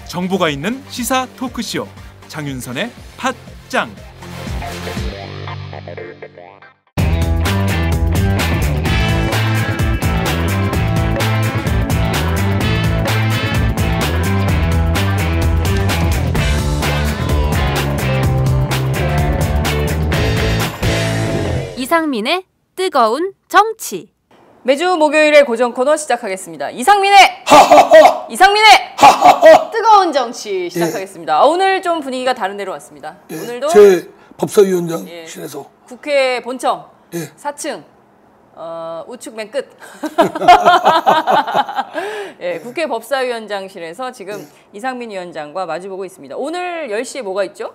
정보가 있는 시사 토크쇼 장윤선의 팟짱. 이상민의 뜨거운 정치. 매주 목요일에 고정 코너 시작하겠습니다. 이상민의 뜨거운 정치 시작하겠습니다. 오늘 좀 분위기가 다른 데로 왔습니다. 오늘도 제 법사위원장실에서 국회 본청 4층 우측 맨 끝 국회 법사위원장실에서 지금 이상민 위원장과 마주보고 있습니다. 오늘 10시에 뭐가 있죠?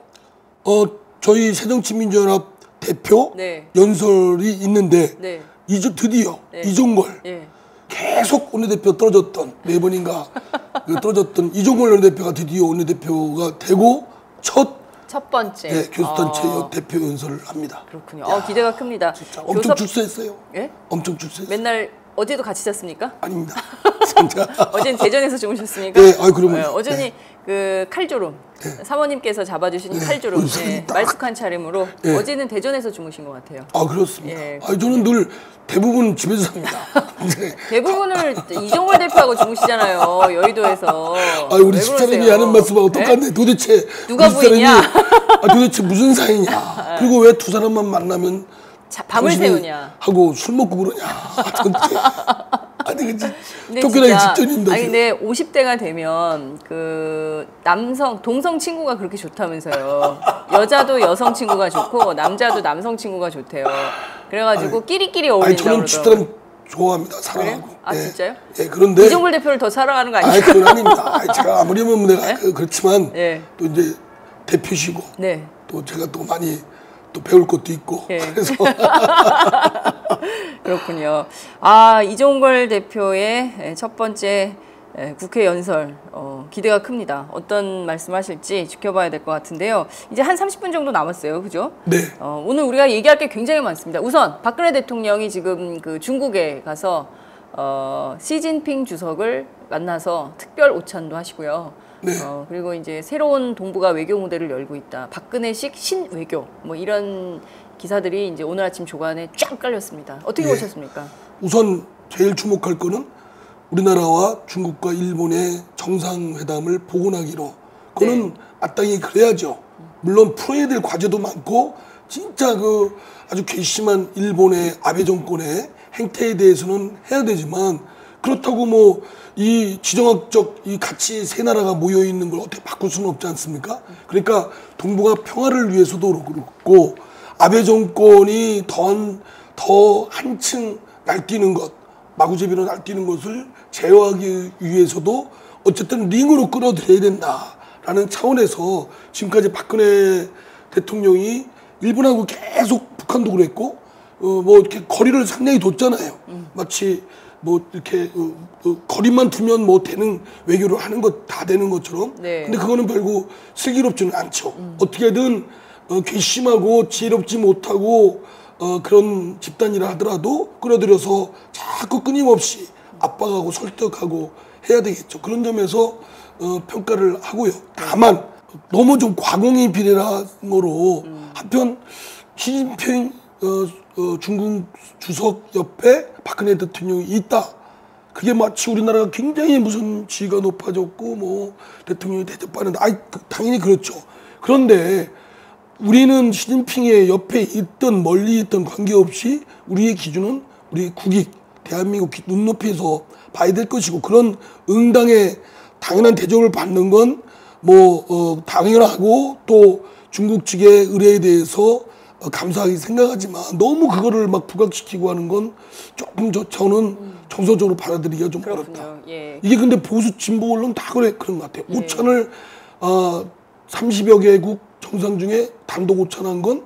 저희 새정치민주연합 대표 연설이 있는데 드디어 이종걸 계속 원내대표 떨어졌던 4번인가 떨어졌던 이종걸 원내대표가 드디어 원내대표가 되고 첫 번째 교수단체 대표 연설을 합니다. 그렇군요. 기대가 큽니다. 진짜 엄청 출세했어요. 엄청 출세했어요. 맨날 어제도 같이 잤습니까? 아닙니다. 진짜. 어제는 대전에서 주무셨습니까? 그러면 어제는 그 칼조름 사모님께서 잡아주신 칼조름 말쑥한 차림으로 어제는 대전에서 주무신 것 같아요. 그렇습니다. 저는 늘 대부분 집에서 삽니다. 대부분을 이종걸 대표하고 주무시잖아요. 여의도에서. 우리 집사람이 하는 말씀하고 똑같네. 도대체 누가 부인이야? 도대체 무슨 사이냐? 그리고 왜 두 사람만 만나면 밤을 새우냐? 하고 술 먹고 그러냐? 쫓겨나기 직전인데. 근데 50대가 되면 그 동성 친구가 그렇게 좋다면서요. 여자도 여성 친구가 좋고 남자도 남성 친구가 좋대요. 그래가지고 끼리끼리 어울린다고 저는 그러더라고요. 집사람 좋아합니다. 사랑하고. 진짜요? 그런데 이종걸 대표를 더 사랑하는 거 아니에요? 그건 아닙니다. 제가 아무리 보면 내가 그렇지만 또 이제 대표시고 또 제가 또 많이 또 배울 것도 있고 그래서 그렇군요. 이종걸 대표의 첫 번째 국회 연설 기대가 큽니다. 어떤 말씀하실지 지켜봐야 될 것 같은데요. 이제 한 30분 정도 남았어요, 그죠? 오늘 우리가 얘기할 게 굉장히 많습니다. 우선 박근혜 대통령이 지금 그 중국에 가서 시진핑 주석을 만나서 특별 오찬도 하시고요. 그리고 이제 새로운 동북아 외교 무대를 열고 있다. 박근혜식 신외교 뭐 이런 기사들이 이제 오늘 아침 조간에 쫙 깔렸습니다. 어떻게 보셨습니까? 우선 제일 주목할 거는 우리나라와 중국과 일본의 정상회담을 복원하기로. 그거는 마땅히 그래야죠. 물론 풀어야 될 과제도 많고 진짜 그 아주 괘씸한 일본의 아베 정권의 행태에 대해서는 해야 되지만 그렇다고 뭐 이 지정학적 이 같이 세 나라가 모여 있는 걸 어떻게 바꿀 수는 없지 않습니까? 그러니까 동북아 평화를 위해서도 그렇고 아베 정권이 더 한층 날뛰는 것, 마구잡이로 날뛰는 것을 제어하기 위해서도 어쨌든 링으로 끌어들여야 된다라는 차원에서 지금까지 박근혜 대통령이 일본하고 계속 북한도 그랬고 뭐 이렇게 거리를 상당히 뒀잖아요. 마치 뭐 이렇게 거리만 두면 뭐 되는 외교를 하는 것 다 되는 것처럼. 근데 그거는 별로 슬기롭지는 않죠. 어떻게든 괘씸하고 지혜롭지 못하고 그런 집단이라 하더라도 끌어들여서 자꾸 끊임없이 압박하고 설득하고 해야 되겠죠. 그런 점에서 평가를 하고요. 다만 너무 좀 과공의 비례라으로 한편 시진핑 중국 주석 옆에 박근혜 대통령이 있다. 그게 마치 우리나라가 굉장히 무슨 지위가 높아졌고 뭐 대통령이 대접받는다. 당연히 그렇죠. 그런데 우리는 시진핑의 옆에 있든 멀리 있든 관계없이 우리의 기준은 우리 국익, 대한민국 눈높이에서 봐야 될 것이고 그런 응당의 당연한 대접을 받는 건 뭐 당연하고 또 중국 측의 의뢰에 대해서 감사하게 생각하지만 너무 그거를 막 부각시키고 하는 건 조금 저는 정서적으로 받아들이기가 좀 어렵다. 이게 근데 보수 진보 언론 다 그런 것 같아요. 오찬을 30여 개국 정상 중에 단독 오찬한 건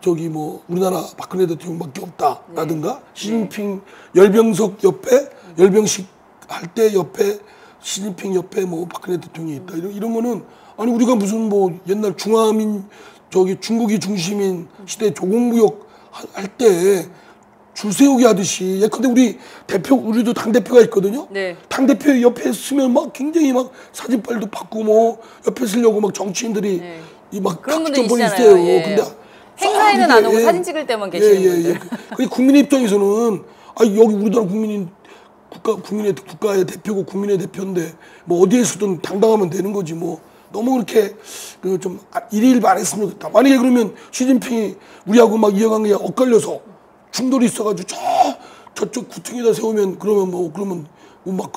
저기 뭐 우리나라 박근혜 대통령밖에 없다라든가 시진핑 열병석 옆에 열병식 할 때 옆에 시진핑 옆에 뭐 박근혜 대통령이 있다 이러면은 아니 우리가 무슨 뭐 옛날 중화민 저기 중국이 중심인 시대 조공무역 할 때 줄 세우기 하듯이 예컨대 우리 대표 우리도 당 대표가 있거든요. 네. 당 대표 옆에 쓰면 막 굉장히 막 사진빨도 받고 뭐 옆에 쓰려고 막 정치인들이 네. 이막 그런 분들 각종 있잖아요. 있어요. 예. 근데 행사에는 안 오고 사진 찍을 때만 계시는 분들. 그 국민의 입장에서는 아 여기 우리나라 국민인 국가의 대표고 국민의 대표인데 뭐 어디에서든 당당하면 되는 거지 뭐 너무 그렇게 좀 일일 안 했으면 좋겠다. 만약에 그러면 시진핑이 우리하고 막 이해관계가 엇갈려서 충돌이 있어가지고 저쪽 구층에다 세우면 그러면 막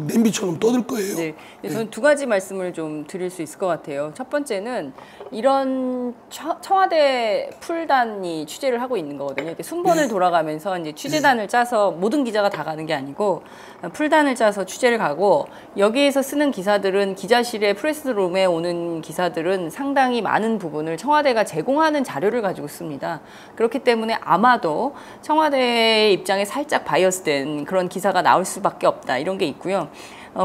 냄비처럼 떠들 거예요. 네. 저는 두 가지 말씀을 좀 드릴 수 있을 것 같아요. 첫 번째는 이런 청와대 풀단이 취재를 하고 있는 거거든요. 이렇게 순번을 돌아가면서 이제 취재단을 짜서 모든 기자가 다 가는 게 아니고 풀단을 짜서 취재를 가고 여기에서 쓰는 기사들은 기자실에 프레스룸에 오는 기사들은 상당히 많은 부분을 청와대가 제공하는 자료를 가지고 씁니다. 그렇기 때문에 아마도 청와대의 입장에 살짝 바이어스된 그런 기사가 나올 수밖에 없다. 이런 게 있고요.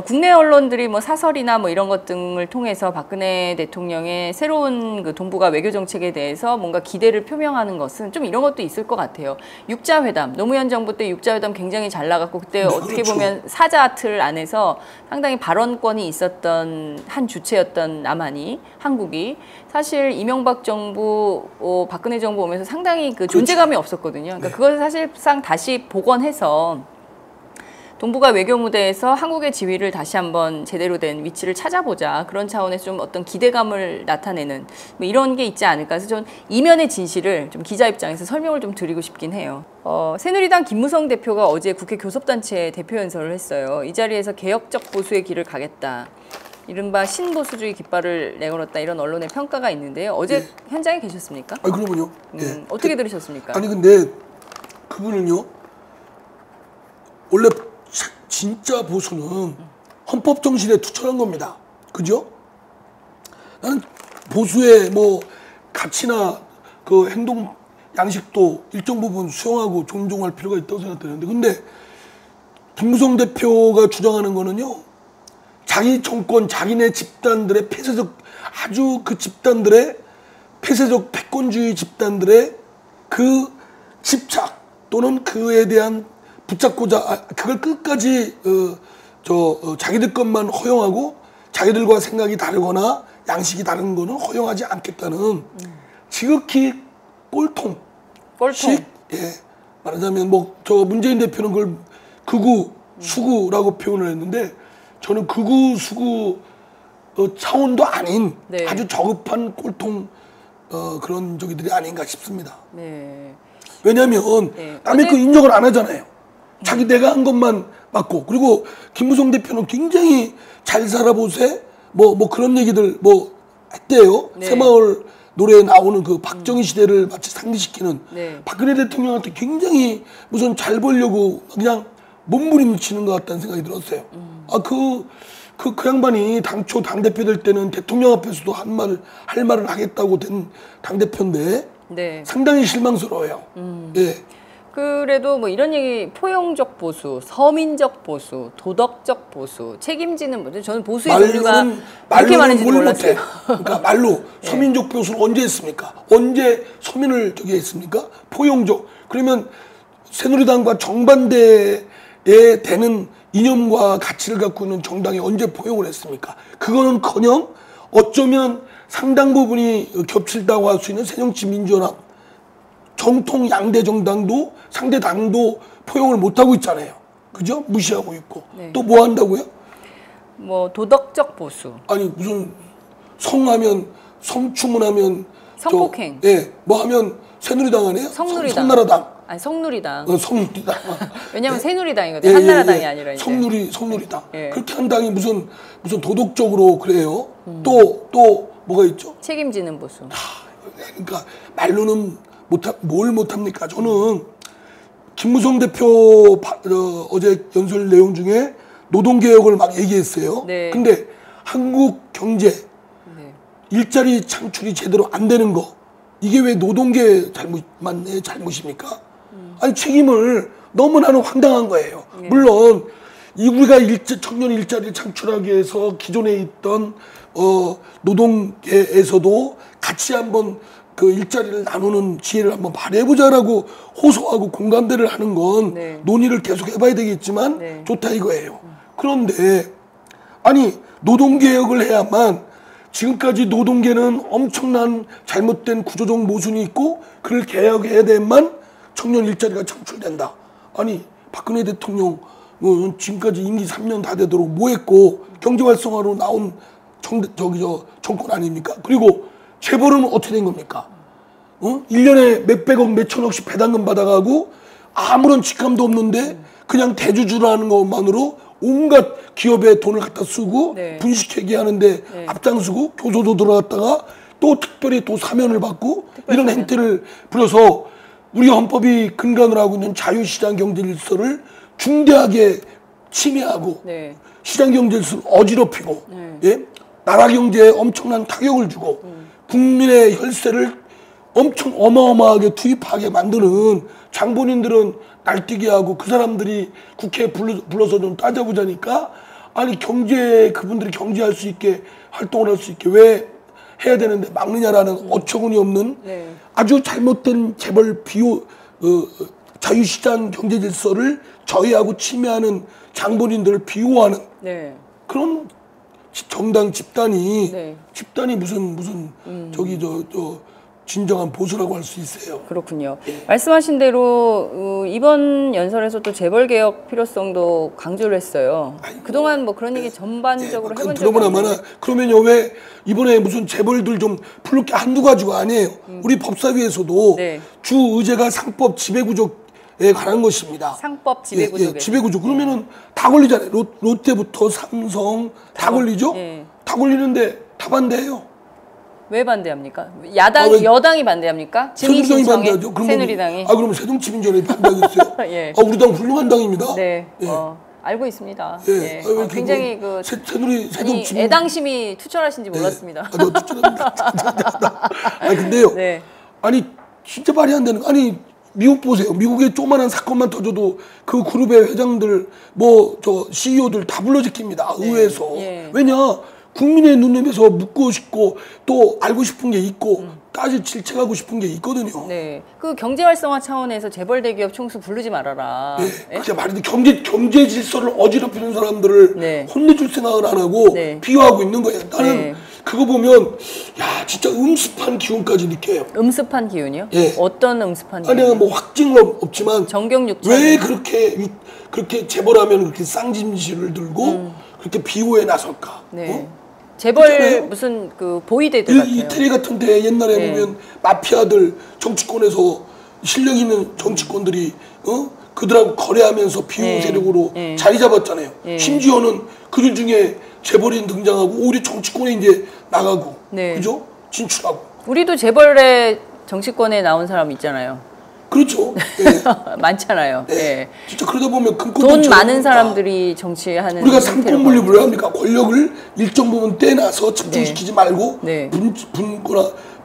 국내 언론들이 뭐 사설이나 뭐 이런 것 등을 통해서 박근혜 대통령의 새로운 그 동북아 외교 정책에 대해서 뭔가 기대를 표명하는 것은 좀 이런 것도 있을 것 같아요. 육자회담, 노무현 정부 때 육자회담 굉장히 잘 나갔고 그때 어떻게 보면 사자 틀 안에서 상당히 발언권이 있었던 한 주체였던 남한이 한국이 사실 이명박 정부, 박근혜 정부 오면서 상당히 그 존재감이 없었거든요. 그러니까 그것을 사실상 다시 복원해서 동북아 외교 무대에서 한국의 지위를 다시 한번 제대로 된 위치를 찾아보자. 그런 차원에서 좀 어떤 기대감을 나타내는 뭐 이런 게 있지 않을까. 그래서 전 이면의 진실을 좀 기자 입장에서 설명을 좀 드리고 싶긴 해요. 새누리당 김무성 대표가 어제 국회 교섭단체 대표 연설을 했어요. 이 자리에서 개혁적 보수의 길을 가겠다. 이른바 신보수주의 깃발을 내걸었다. 이런 언론의 평가가 있는데요. 어제 현장에 계셨습니까? 아 그러면요. 어떻게 들으셨습니까? 아니 근데 그분은요. 원래 진짜 보수는 헌법 정신에 투철한 겁니다. 그죠? 나는 보수의 뭐 가치나 그 행동 양식도 일정 부분 수용하고 존중할 필요가 있다고 생각되는데, 근데 김무성 대표가 주장하는 거는요, 자기 정권, 자기네 집단들의 폐쇄적, 아주 그 집단들의 폐쇄적 패권주의 집단들의 그 집착 또는 그에 대한 붙잡고자 그걸 끝까지 자기들 것만 허용하고 자기들과 생각이 다르거나 양식이 다른 거는 허용하지 않겠다는 지극히 꼴통식, 말하자면 뭐 저 문재인 대표는 그걸 극우 수구라고 표현을 했는데 저는 극우 수구 차원도 아닌 아주 저급한 꼴통 그런 저기들이 아닌가 싶습니다. 네. 왜냐하면 남의 거 인정을 안 하잖아요. 자기 내가 한 것만 맞고. 그리고 김무성 대표는 굉장히 잘 살아보세 뭐 그런 얘기들 뭐 했대요. 새마을 노래에 나오는 그 박정희 시대를 마치 상기시키는 박근혜 대통령한테 굉장히 무슨 잘 보려고 그냥 몸부림치는 것 같다는 생각이 들었어요. 그 양반이 당초 당대표 될 때는 대통령 앞에서도 할 말을 하겠다고 된 당대표인데 상당히 실망스러워요. 그래도 뭐 이런 얘기, 포용적 보수, 서민적 보수, 도덕적 보수, 책임지는 보수. 저는 보수의 종류가 이렇게 많은지 몰랐어요. 그러니까 말로 서민적 보수를 언제 했습니까? 언제 서민을 저기 했습니까? 포용적. 그러면 새누리당과 정반대에 되는 이념과 가치를 갖고 있는 정당이 언제 포용을 했습니까? 그거는커녕 어쩌면 상당 부분이 겹칠다고 할 수 있는 새정치민주연합 정통 양대 정당도 상대 당도 포용을 못하고 있잖아요. 그죠? 무시하고 있고. 또 뭐 한다고요? 뭐 도덕적 보수. 아니 무슨 성하면 성추문하면 성폭행. 뭐 하면 새누리당 아니에요? 성누리당. 성나라당. 아니 성누리당. 성누리당. 왜냐면 새누리당이거든요. 한나라당이 아니라 이제. 성누리당. 그렇게 한 당이 무슨 도덕적으로 그래요? 또 뭐가 있죠? 책임지는 보수. 그러니까 말로는 뭘 못합니까? 저는 김무성 대표 어제 연설 내용 중에 노동개혁을 막 얘기했어요. 근데 한국 경제 일자리 창출이 제대로 안 되는 거, 이게 왜 노동계 잘못입니까? 아니 책임을 너무나는 황당한 거예요. 물론 우리가 청년 일자리를 창출하기 위해서 기존에 있던 노동계에서도 같이 한번 그 일자리를 나누는 지혜를 한번 발휘해보자라고 호소하고 공감대를 하는 건 네. 논의를 계속 해봐야 되겠지만 네. 좋다 이거예요. 그런데 아니 노동개혁을 해야만 지금까지 노동계는 엄청난 잘못된 구조적 모순이 있고 그걸 개혁해야 돼만 청년 일자리가 창출된다. 아니 박근혜 대통령 지금까지 임기 3년 다 되도록 뭐 했고 경제활성화로 나온 정권 아닙니까? 그리고 재벌은 어떻게 된 겁니까? 1년에 몇백억 몇천억씩 배당금 받아가고 아무런 직감도 없는데 그냥 대주주라는 것만으로 온갖 기업에 돈을 갖다 쓰고 네. 분식회계 하는데 네. 앞장서고 교도소 들어갔다가 또 특별히 또 사면을 받고 이런 행태를 부려서 우리 헌법이 근간을 하고 있는 자유시장 경제 질서를 중대하게 침해하고 네. 시장 경제 질서를 어지럽히고 네. 예? 나라 경제에 엄청난 타격을 주고 국민의 혈세를 엄청 어마어마하게 투입하게 만드는 장본인들은 날뛰게 하고 그 사람들이 국회에 불러서 좀 따져보자니까 아니 그분들이 경제할 수 있게 활동을 할 수 있게 왜 해야 되는데 막느냐라는 어처구니 없는 네. 아주 잘못된 재벌 자유시장 경제 질서를 저해하고 침해하는 장본인들을 비호하는 네. 그런 정당 집단이 네. 무슨 진정한 보수라고 할 수 있어요. 그렇군요. 말씀하신 대로 이번 연설에서 또 재벌 개혁 필요성도 강조를 했어요. 그동안 뭐 그런 얘기 전반적으로 해본 적이 들어보나 없는데. 마나 그러면요 왜 이번에 무슨 재벌들 좀 부를 게 한두 가지가 아니에요. 우리 법사위에서도 네. 주 의제가 상법 지배구조에 관한 것입니다. 상법 지배구조. 지배구조. 그러면은 다 걸리잖아요. 롯데부터 삼성 다 걸리죠. 예. 다 걸리는데 다 반대해요. 왜 반대합니까? 여당이 반대합니까? 증인 새누리당이 신청에 반대하죠. 그럼 새누리당이. 그럼 새정치민주연합이 반대하겠어요? 예. 우리 당 훌륭한 당입니다. 네. 예. 알고 있습니다. 예. 예. 왜 이렇게 굉장히 뭐 아니, 새정치민 애당심이 투철하신지 몰랐습니다. 너 투철합니다. 아니 근데요. 네. 아니 진짜 말이 안 되는 거. 아니 미국 보세요. 미국에 조그만한 사건만 터져도 그 그룹의 회장들 CEO들 다 불러제낍니다. 의회에서. 예. 왜냐 국민의 눈앞에서 묻고 싶고 또 알고 싶은 게 있고 질책하고 싶은 게 있거든요. 네. 그 경제 활성화 차원에서 재벌 대기업 총수 부르지 말아라. 예, 그게 말인데 경제 질서를 어지럽히는 사람들을 네. 혼내줄 생각을 안 하고 네. 비호하고 있는 거예요. 나는 네. 그거 보면 야 진짜 음습한 기운까지 느껴요. 음습한 기운이요? 예. 어떤 음습한 기운? 아니 뭐 확증은 없지만 정경육천. 왜 그렇게 재벌하면 그렇게 쌍짐실을 들고 그렇게 비호에 나설까? 네. 재벌 그렇잖아요. 무슨 그 보이대들 같아요. 이태리 같은 데 옛날에 네. 보면 마피아들 정치권에서 실력 있는 정치권들이 그들하고 거래하면서 비호 네. 세력으로 네. 자리 잡았잖아요. 네. 심지어는 그들 중에 재벌인 등장하고 오히려 정치권에 이제 나가고 네. 그죠? 진출하고 우리도 재벌의 정치권에 나온 사람 있잖아요. 그렇죠. 예. 많잖아요. 네. 예. 진짜 그러다 보면 돈 금코도 많은 사람들이 정치하는 우리가 형태로 상권분립을 왜 합니까? 권력을 일정 부분 떼놔서 집중시키지 말고 네.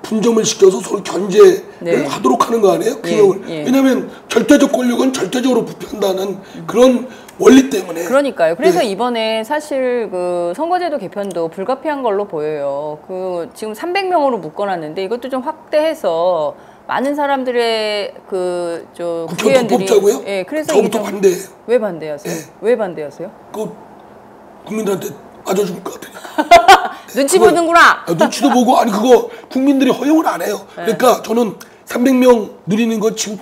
분점을 시켜서 서로 견제를 네. 하도록 하는 거 아니에요? 균형을. 예. 왜냐하면 절대적 권력은 절대적으로 부패한다는 그런 원리 때문에. 그러니까요. 그래서 네. 이번에 사실 그 선거제도 개편도 불가피한 걸로 보여요. 그 지금 300명으로 묶어놨는데 이것도 좀 확대해서 많은 사람들의 국회의원 국회의원들이 뽑자고요? 예, 그래서 이게 저부터 좀 반대해요. 왜 반대하세요? 예. 왜 반대하세요? 그 국민들한테 맞아줄 것 같으니까. 눈치 그거- 보는구나. 눈치도 보고 아니 그거 국민들이 허용을 안 해요. 네. 그러니까 저는 300명 누리는 거 지금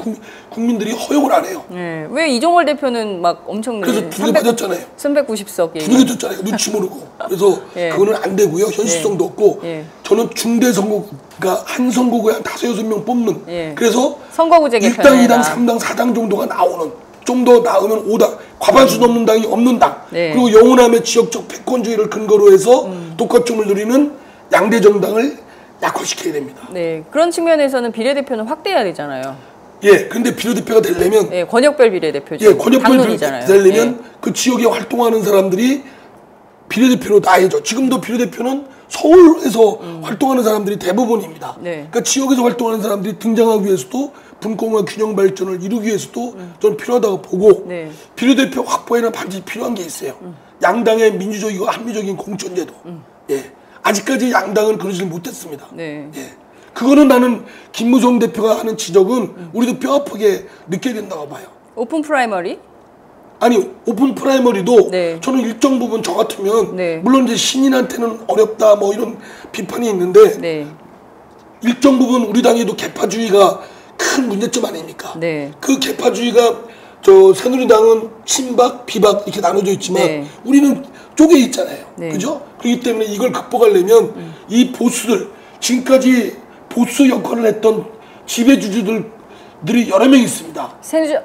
국민들이 허용을 안 해요. 예. 왜 이종걸 대표는 막 엄청 그래서 두개 맞았잖아요. 390석 얘기. 두개 줬잖아요. 눈치 모르고. 그래서 예. 그거는 안 되고요. 현실성도 없고. 예. 저는 중대 선거, 그러니까 한 선거구에 한 5-6명 뽑는. 예. 그래서 선거구제 1당, 개편에다. 2당, 3당, 4당 정도가 나오는. 좀 더 나오면 5당. 과반수 넘는 당이 없는 당. 네. 그리고 영원함의 지역적 패권주의를 근거로 해서 독과점을 누리는 양대 정당을 약화시켜야 됩니다. 네. 그런 측면에서는 비례대표는 확대해야 되잖아요. 예. 근데 비례대표가 되려면 예, 권역별 비례대표죠. 예, 권역별 당론이잖아요. 되려면 그 지역에 활동하는 사람들이 비례대표로 나야죠. 지금도 비례대표는 서울에서 활동하는 사람들이 대부분입니다. 네. 그러니까 지역에서 활동하는 사람들이 등장하기 위해서도 분공화 균형 발전을 이루기 위해서도 저는 필요하다고 보고 네. 비례대표 확보에는 반드시 필요한 게 있어요. 양당의 민주적이고 합리적인 공천제도. 예. 아직까지 양당은 그러지 못했습니다. 네. 예. 그거는 나는 김무성 대표가 하는 지적은 우리도 뼈아프게 느껴야 된다고 봐요. 오픈 프라이머리? 아니 오픈 프라이머리도 네. 저는 일정 부분 저 같으면 네. 물론 이제 신인한테는 어렵다 뭐 이런 비판이 있는데 네. 일정 부분 우리 당에도 개파주의가 큰 문제점 아닙니까? 네. 그 개파주의가 저 새누리당은 친박, 비박 이렇게 나눠져 있지만 네. 우리는 쪼개 있잖아요. 네. 그죠? 그렇기 때문에 이걸 극복하려면 이 보수들 지금까지 보수 역할을 했던 지배주주들이 여러 명 있습니다.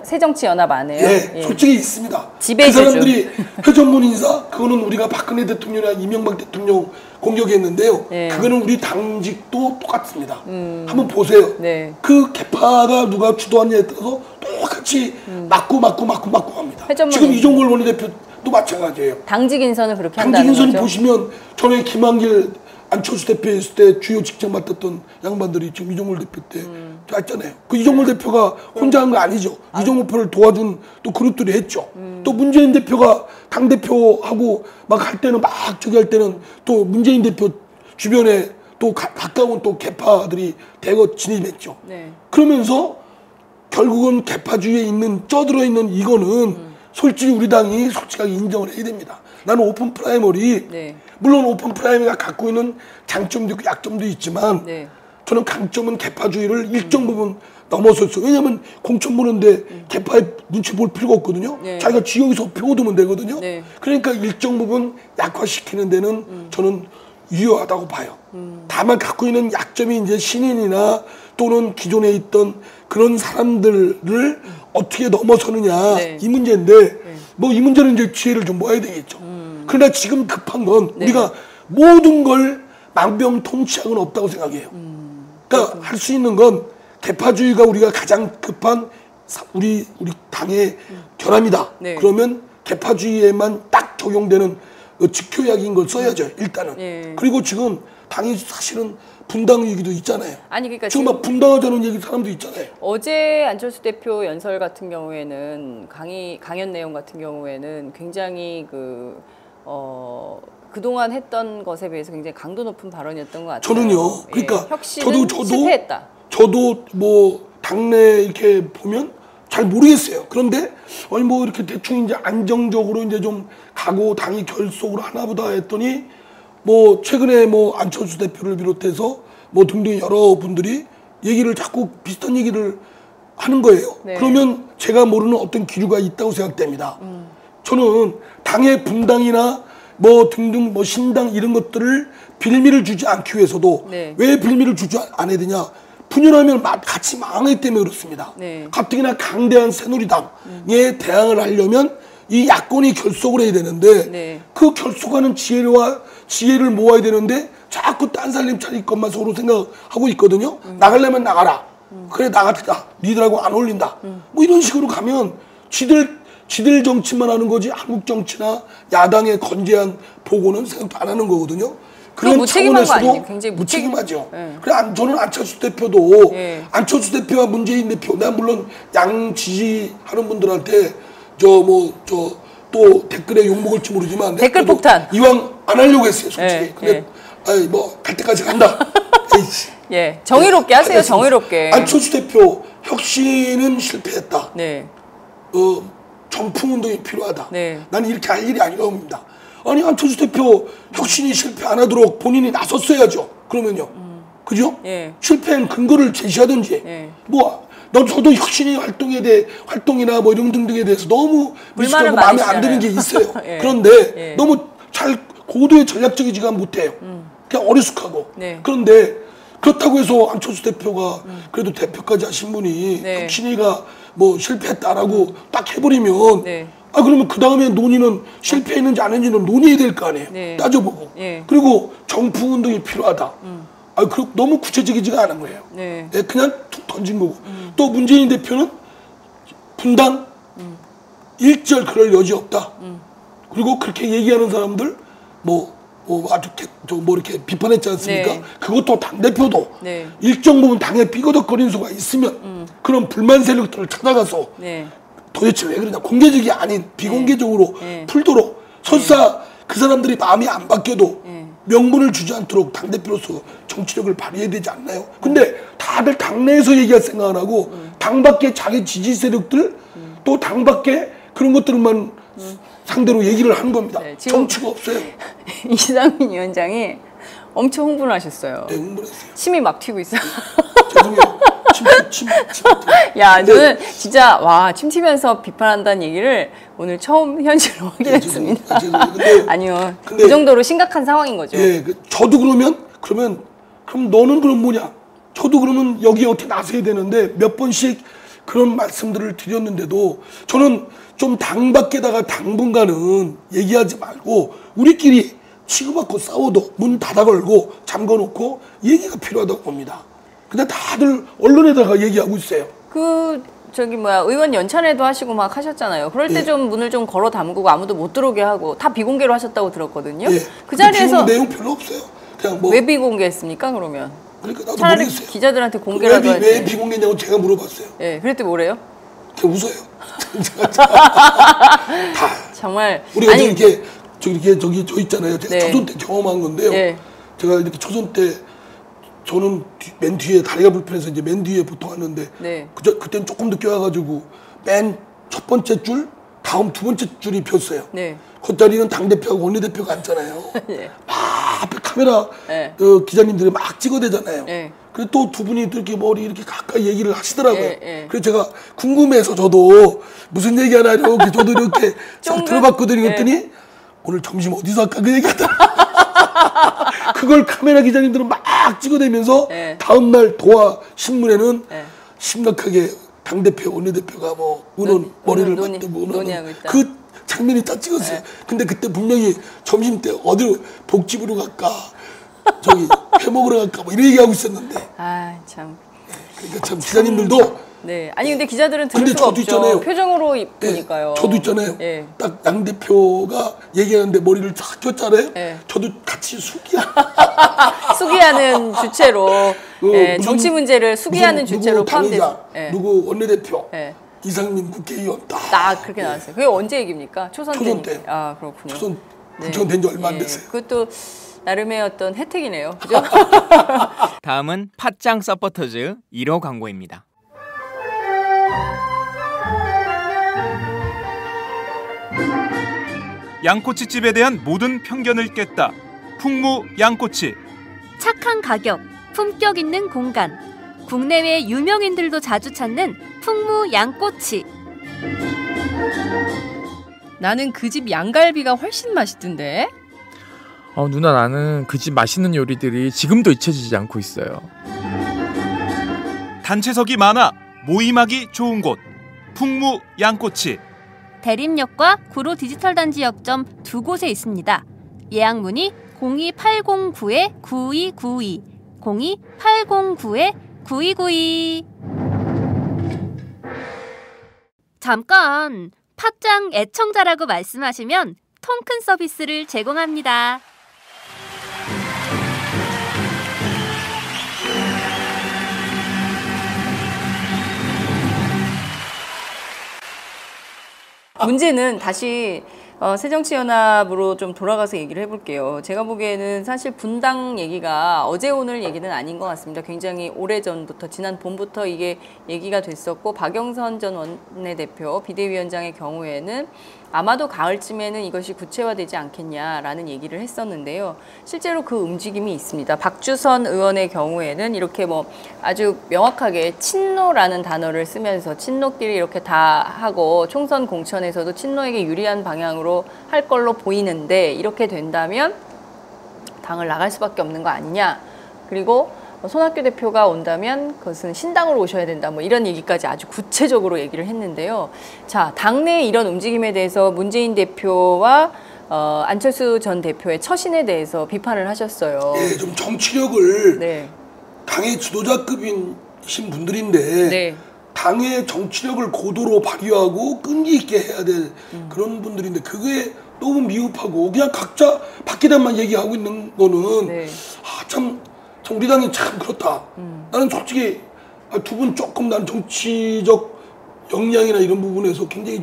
새정치연합 안에요? 예, 솔직히 있습니다. 지배주주. 그 사람들이 회전문 인사 그거는 우리가 박근혜 대통령이나 이명박 대통령 공격했는데요. 네. 그거는 우리 당직도 똑같습니다. 한번 보세요. 네. 그 개파가 누가 주도하느냐에 따라서 똑같이 맞고 합니다. 회전문 지금 인사. 이종걸 원내대표도 마찬가지예요. 당직 인선을 그렇게 당직 한다는 인선 거죠? 보시면 전에 김한길 안철수 대표 있을 때 주요 직책 맡았던 양반들이 지금 이종걸 대표 때 했잖아요. 그 이종걸 대표가 혼자 한 거 아니죠. 이종걸 대표를 도와준 또 그룹들이 했죠. 또 문재인 대표가 당 대표하고 막 할 때는 막 저기 할 때는 또 문재인 대표 주변에 또 가까운 또 개파들이 대거 진입했죠. 네. 그러면서 결국은 개파주의에 있는 쪄들어 있는 이거는 솔직히 우리 당이 솔직하게 인정을 해야 됩니다. 나는 오픈 프라이머리 네. 물론 오픈 프라이머리가 갖고 있는 장점도 있고 약점도 있지만 네. 저는 강점은 개파주의를 일정 부분 넘어섰어요. 왜냐하면 공천 보는데 개파에 눈치 볼 필요가 없거든요. 네. 자기가 지역에서 표얻으면 되거든요. 네. 그러니까 일정 부분 약화시키는 데는 저는 유효하다고 봐요. 다만 갖고 있는 약점이 이제 신인이나 또는 기존에 있던 그런 사람들을 어떻게 넘어서느냐 네. 이 문제인데 뭐 이 문제는 이제 지혜를 좀 모아야 되겠죠. 그러나 지금 급한 건 네. 우리가 모든 걸 망병통치약은 없다고 생각해요. 그러니까 할 수 있는 건 개파주의가 우리가 가장 급한 우리 당의 결함이다. 네. 그러면 개파주의에만 딱 적용되는 직효약인 걸 써야죠. 일단은. 네. 그리고 지금 당이 사실은 분당 위기도 있잖아요. 아니 그러니까 지금 막 분당하자는 얘기 사람도 있잖아요. 어제 안철수 대표 연설 같은 경우에는 강연 내용 같은 경우에는 굉장히 그동안 했던 것에 비해서 굉장히 강도 높은 발언이었던 것 같아요. 저는요. 그러니까 혁신은 실패했다. 저도 뭐 당내 이렇게 보면 잘 모르겠어요. 그런데 아니 뭐 이렇게 대충 이제 안정적으로 이제 좀 가고 당이 결속으로 하나보다 했더니 뭐 최근에 뭐 안철수 대표를 비롯해서 뭐 등등 여러 분들이 얘기를 자꾸 비슷한 얘기를 하는 거예요. 네. 그러면 제가 모르는 어떤 기류가 있다고 생각됩니다. 저는 당의 분당이나 뭐 등등 뭐 신당 이런 것들을 빌미를 주지 않기 위해서도 네. 왜 빌미를 주지 않아야 되냐? 분열하면 같이 망하기 때문에 그렇습니다. 네. 가뜩이나 강대한 새누리당에 대항을 하려면 이 야권이 결속을 해야 되는데 네. 그 결속하는 지혜를 모아야 되는데 자꾸 딴 살림 차릴 것만 서로 생각하고 있거든요. 나가려면 나가라. 그래 나가자. 니들하고 안 어울린다. 뭐 이런 식으로 가면 지들 정치만 하는 거지 한국 정치나 야당의 건재한 보고는 생각도 안 하는 거거든요. 그런 무책임한 거 아니에요? 차원에서도 굉장히 무책임하죠. 네. 그래 저는 안철수 대표도 네. 안철수 대표와 문재인 대표, 내가 물론 양 지지하는 분들한테 또 댓글에 욕 먹을지 모르지만 댓글 폭탄. 이왕 안 하려고 했어요, 솔직히. 네, 근데 네. 아이 뭐 갈 때까지 간다. 에이씨. 예, 정의롭게 하세요. 알겠습니다. 정의롭게. 안철수 대표 혁신은 실패했다. 네. 정풍 운동이 필요하다. 네. 나는 이렇게 할 일이 아니라고 봅니다. 아니 안철수 대표 혁신이 실패 안 하도록 본인이 나섰어야죠. 그러면요. 그죠? 예. 실패한 근거를 제시하든지. 예. 저도 혁신이 활동이나 뭐 이런 등등에 대해서 너무 불만은 미숙하고 마음에 안 많으시잖아요. 드는 게 있어요. 예. 그런데 예. 너무 고도의 전략적이지가 못해요. 그냥 어리숙하고. 네. 그런데 그렇다고 해서 안철수 대표가 그래도 대표까지 하신 분이 네. 혁신이가 뭐 실패했다라고 딱 해버리면 네. 그러면 그 다음에 논의는 실패했는지 안 했는지는 논의해야 될 거 아니에요. 네. 따져보고. 예. 그리고 정풍 운동이 필요하다. 너무 구체적이지가 않은 거예요. 네. 그냥 툭 던진 거고. 또 문재인 대표는 분당 일절 그럴 여지 없다. 그리고 그렇게 얘기하는 사람들 아주 이렇게 비판했지 않습니까? 네. 그것도 당 대표도 네. 일정 부분 당에 삐거덕거리는 수가 있으면 그런 불만 세력들을 찾아가서 네. 도대체 왜 그러냐 공개적이 아닌 비공개적으로 풀도록 설사 그 사람들이 마음이 안 바뀌어도 명분을 주지 않도록 당대표로서 정치력을 발휘해야 되지 않나요? 근데 다들 당내에서 얘기할 생각을 하고 당 밖에 자기 지지 세력들 또 당 밖에 그런 것들만 상대로 얘기를 하는 겁니다. 네, 지금 정치가 없어요. 이상민 위원장이 엄청 흥분을 하셨어요. 네, 흥분했어요. 침이 막 튀고 있어요. 죄송해요. 침. 야, 저는 진짜 와, 침 튀면서 비판한다는 얘기를 오늘 처음 현실로 확인했습니다. 아니요, 근데, 그 정도로 심각한 상황인 거죠. 예, 저도 그럼 너는 그럼 뭐냐? 저도 그러면 여기 어떻게 나서야 되는데 몇 번씩 그런 말씀들을 드렸는데도 저는 좀 당 밖에다가 당분간은 얘기하지 말고 우리끼리 치고받고 싸워도 문 닫아 걸고 잠궈 놓고 얘기가 필요하다고 봅니다. 근데 다들 언론에다가 얘기하고 있어요. 의원 연찬회도 하시고 막 하셨잖아요. 그럴 때 좀 문을 좀 걸어 잠그고 아무도 못 들어오게 하고 다 비공개로 하셨다고 들었거든요. 예. 그 자리에서 내용 별로 없어요. 그냥 뭐 왜 비공개했습니까? 그러면 그러니까 나도 차라리 모르겠어요. 기자들한테 공개라도 왜 하지. 비공개냐고 제가 물어봤어요. 예, 그랬더니 뭐래요? 그냥 웃어요. 정말 우리가 이렇게 저 있잖아요. 제가 네. 초선 때 경험한 건데요. 네. 제가 이렇게 초선 때 저는 맨 뒤에 다리가 불편해서 이제 맨 뒤에 보통 왔는데 네. 그때는 조금 늦게 와가지고 맨 첫 번째 줄 다음 두 번째 줄이 비었어요. 네. 그 자리는 당대표하고 원내대표가 앉잖아요. 예. 막 앞에 카메라 네. 기자님들이 막 찍어대잖아요. 네. 그래서 또 두 분이 이렇게 머리 이렇게 가까이 얘기를 하시더라고요. 네. 그래서 제가 궁금해서 저도 무슨 얘기 하나 이렇게 저도 이렇게 쫙 들어봤거든요. 그랬더니 오늘 점심 어디서 할까 그 얘기하더라. 그걸 카메라 기자님들은 막 찍어대면서 다음날 도화 신문에는 심각하게 당대표, 원내대표가 뭐 머리를 맞대고 논의하고 있다. 그 장면이 다 찍었어요. 근데 그때 분명히 점심 때 어디로 복집으로 갈까 저기 회 먹으러 갈까 뭐 이런 얘기하고 있었는데 아, 참. 그러니까 참 기자님들도 네. 아니 근데 기자들은 들을 근데 수가 저도 없죠. 있잖아요. 표정으로 보니까요. 저도 있잖아요. 예. 딱 양 대표가 얘기하는데 머리를 탁 꼈잖아요. 예. 저도 같이 숙이야. 수기하는 주체로 정치 문제를 수기하는 주체로 포함돼서 누구 원내대표 예. 이상민 국회의원 딱 그렇게 나왔어요. 그게 언제 얘기입니까? 초선 때. 아 그렇군요. 초선 국회의원 된 지 얼마 안 됐어요. 그것도 나름의 어떤 혜택이네요. 그죠? 다음은 팟짱 서포터즈 1호 광고입니다. 양꼬치집에 대한 모든 편견을 깼다. 풍무 양꼬치. 착한 가격, 품격 있는 공간. 국내외 유명인들도 자주 찾는 풍무 양꼬치. 나는 그 집 양갈비가 훨씬 맛있던데. 누나 나는 그 집 맛있는 요리들이 지금도 잊혀지지 않고 있어요. 단체석이 많아 모임하기 좋은 곳. 풍무 양꼬치. 대림역과 구로 디지털 단지 역점 두 곳에 있습니다. 예약 문의 02809-9292, 02809-9292. 잠깐, 팟짱 애청자라고 말씀하시면 통큰 서비스를 제공합니다. 문제는 다시 새정치연합으로 좀 돌아가서 얘기를 해볼게요. 제가 보기에는 사실 분당 얘기가 어제 오늘 얘기는 아닌 것 같습니다. 굉장히 오래전부터 지난 봄부터 이게 얘기가 됐었고 박영선 전 원내대표 비대위원장의 경우에는 아마도 가을쯤에는 이것이 구체화되지 않겠냐라는 얘기를 했었는데요. 실제로 그 움직임이 있습니다. 박주선 의원의 경우에는 이렇게 뭐 아주 명확하게 친노라는 단어를 쓰면서 친노끼리 이렇게 다 하고 총선 공천에서도 친노에게 유리한 방향으로 할 걸로 보이는데 이렇게 된다면 당을 나갈 수밖에 없는 거 아니냐. 그리고 손학규 대표가 온다면 그것은 신당으로 오셔야 된다. 뭐 이런 얘기까지 아주 구체적으로 얘기를 했는데요. 자, 당내 이런 움직임에 대해서 문재인 대표와 안철수 전 대표의 처신에 대해서 비판을 하셨어요. 네, 좀 정치력을 네. 당의 지도자급이신 분들인데 네. 당의 정치력을 고도로 발휘하고 끈기 있게 해야 될 그런 분들인데 그게 너무 미흡하고 그냥 각자 밖에다만 얘기하고 있는 거는 네. 참 우리 당이 참 그렇다. 나는 솔직히 두 분 조금 난 정치적 역량이나 이런 부분에서 굉장히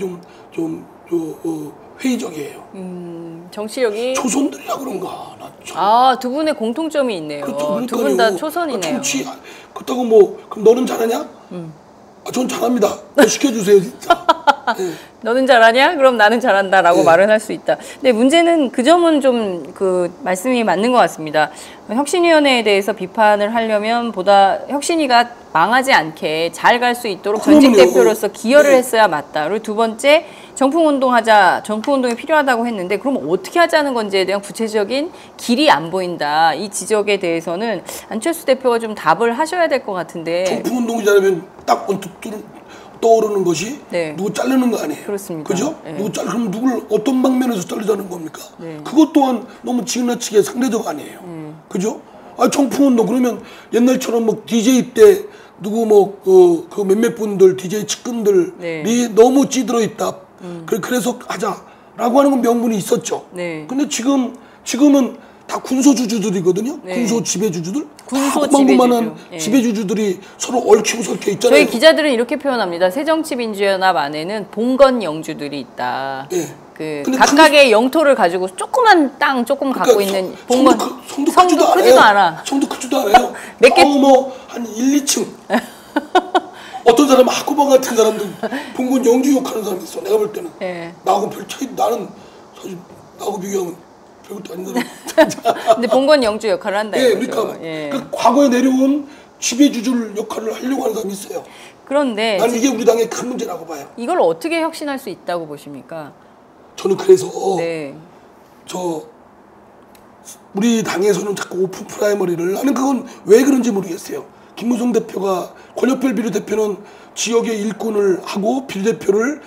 회의적이에요. 정치력이 초선들이라 그런가. 두 분의 공통점이 있네요. 그렇죠. 두 분 다 초선이네요. 정치 그렇다고 뭐 그럼 너는 잘하냐? 전 잘합니다. 시켜주세요 진짜. 네. 너는 잘하냐? 그럼 나는 잘한다라고 말은 할 수 있다. 근데 문제는 그 점은 좀 그 말씀이 맞는 것 같습니다. 혁신위원회에 대해서 비판을 하려면 보다 혁신위가 망하지 않게 잘 갈 수 있도록 전직 대표로서 기여를 했어야 맞다. 그리고 두 번째 정풍운동하자, 정풍운동이 필요하다고 했는데 그럼 어떻게 하자는 건지에 대한 구체적인 길이 안 보인다. 이 지적에 대해서는 안철수 대표가 좀 답을 하셔야 될 것 같은데. 정풍운동이라면 딱 언뜻 떠오르는 것이 누구 자르는 거 아니에요. 그렇습니다. 그죠? 그럼 누굴 어떤 방면에서 자르자는 겁니까? 그것 또한 너무 지나치게 상대적 아니에요. 그죠? 정풍운동 그러면 옛날처럼 뭐 DJ 때 누구 그 몇몇 분들 DJ 측근들이 너무 찌들어 있다. 그래서 하자라고 하는 건 명분이 있었죠. 근데 지금은 다 군소주주들이거든요. 군소 지배주주들. 군소 지배주주들이 서로 얽히고 설켜 있잖아요. 저희 기자들은 이렇게 표현합니다. 새정치민주연합 안에는 봉건 영주들이 있다. 각각의 영토를 가지고 조그만 땅 조금 갖고 있는 봉건. 성도 크지도 않아. 성도 크지도 않아요. 몇 개? 한 1, 2층. 어떤 사람은 학구방 같은 사람도 봉건 영주 욕하는 사람이 있어. 내가 볼 때는. 나하고 별 차이. 나는 사실 나하고 비교하면 별것도 아닌 사람. 근데 봉건 영주 역할을 한다. 그러니까 과거에 내려온 지배주주 역할을 하려고 하는 사람이 있어요. 그런데 나는 이게 우리 당의 큰 문제라고 봐요. 이걸 어떻게 혁신할 수 있다고 보십니까? 저는 그래서 우리 당에서는 자꾸 오픈 프라이머리를 나는 그건 왜 그런지 모르겠어요. 김무성 대표가 권혁별 비례대표는 지역의 일꾼을 하고 비례대표를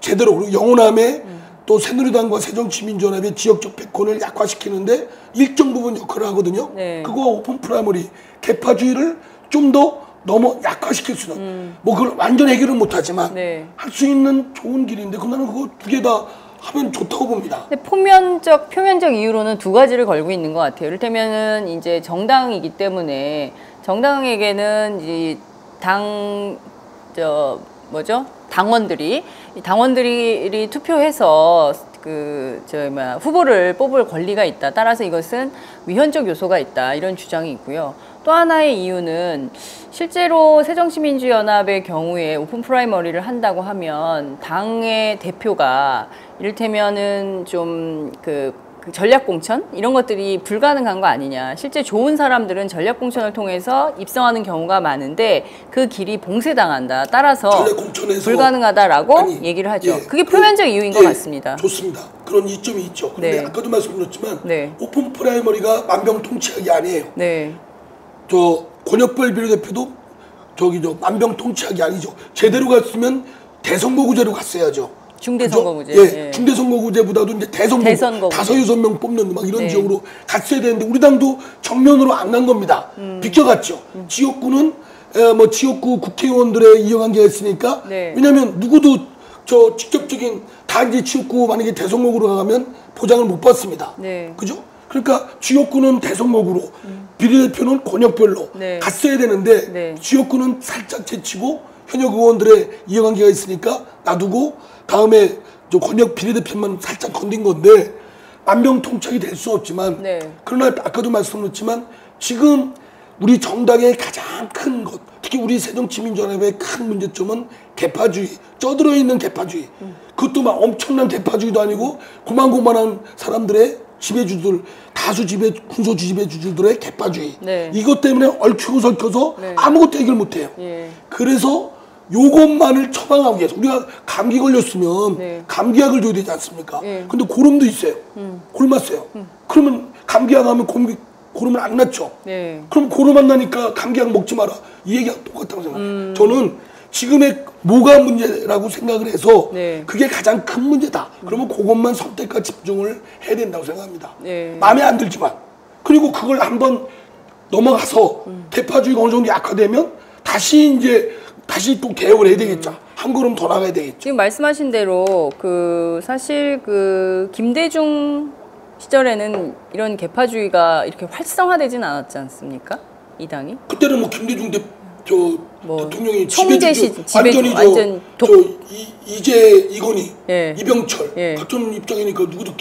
제대로 그리고 영호남에 또 새누리당과 새정치민주연합의 지역적 패권을 약화시키는데 일정 부분 역할을 하거든요. 그거와 오픈 프라이머리 개파주의를 좀 더 너무 약화시킬 수는 뭐 그걸 완전 해결은 못하지만 할 수 있는 좋은 길인데 나는 그거 두 개 다 하면 좋다고 봅니다. 근데 표면적 이유로는 두 가지를 걸고 있는 것 같아요. 이를테면은 이제 정당이기 때문에 정당에게는 이 당원들이 투표해서 후보를 뽑을 권리가 있다. 따라서 이것은 위헌적 요소가 있다. 이런 주장이 있고요. 또 하나의 이유는 실제로 새정치민주연합의 경우에 오픈 프라이머리를 한다고 하면 당의 대표가 이를테면은 좀 그 전략공천 이런 것들이 불가능한 거 아니냐. 실제 좋은 사람들은 전략공천을 통해서 입성하는 경우가 많은데 그 길이 봉쇄당한다. 따라서 불가능하다라고 얘기를 하죠. 그게 표면적 이유인 것 같습니다. 좋습니다. 그런 이점이 있죠. 그런데 아까도 말씀드렸지만 오픈 프라이머리가 만병통치약이 아니에요. 권혁별 비례대표도 만병통치약이 아니죠. 제대로 갔으면 대선거구제로 갔어야죠. 중대선거구제. 중대선거구제보다도 이제 대선거구 5-6명 뽑는 막 이런 지역으로 갔어야 되는데 우리 당도 정면으로 안 간 겁니다. 비껴갔죠. 지역구는 지역구 국회의원들의 이해관계가 있으니까 왜냐하면 누구도 직접적인 다 이제 지역구 만약에 대선거구로 가면 보장을 못 받습니다. 그죠? 그러니까 지역구는 대선거구로 비례대표는 권역별로 갔어야 되는데 지역구는 살짝 제치고 현역 의원들의 이해관계가 있으니까 놔두고 다음에 권역 비례대표만 살짝 건든 건데 만병통치약이 될 수 없지만 그러나 아까도 말씀드렸지만 지금 우리 정당의 가장 큰 것 특히 우리 새정치민주연합의 큰 문제점은 개파주의 쪄들어 있는 개파주의 그것도 막 엄청난 개파주의도 아니고 고만고만한 사람들의 지배주들 다수 군소 지배주들의 개파주의 이것 때문에 얽히고 설켜서 아무것도 해결 못해요. 그래서 요것만을 처방하기 위해서 우리가 감기 걸렸으면 감기약을 줘야 되지 않습니까? 근데 고름도 있어요. 골맞어요. 그러면 감기약 하면 고름은 안 낫죠. 그럼 고름 안 나니까 감기약 먹지 마라. 이 얘기가 똑같다고 생각해요. 저는 지금의 뭐가 문제라고 생각을 해서 그게 가장 큰 문제다. 그러면 그것만 선택과 집중을 해야 된다고 생각합니다. 마음에 안 들지만 그리고 그걸 한번 넘어가서 개파주의가 어느 정도 약화되면 다시 또 개혁을 해야 되겠죠. 한 걸음 더 나가야 되겠죠. 지금 말씀하신 대로 사실 김대중 시절에는 이런 개파주의가 이렇게 활성화되진 않았지 않습니까? 이 당이? 그때는 뭐 김대중 대통령이 총재시 완전히 완전 이재 이건희 예. 이병철 예. 같은 입장이니까 누구도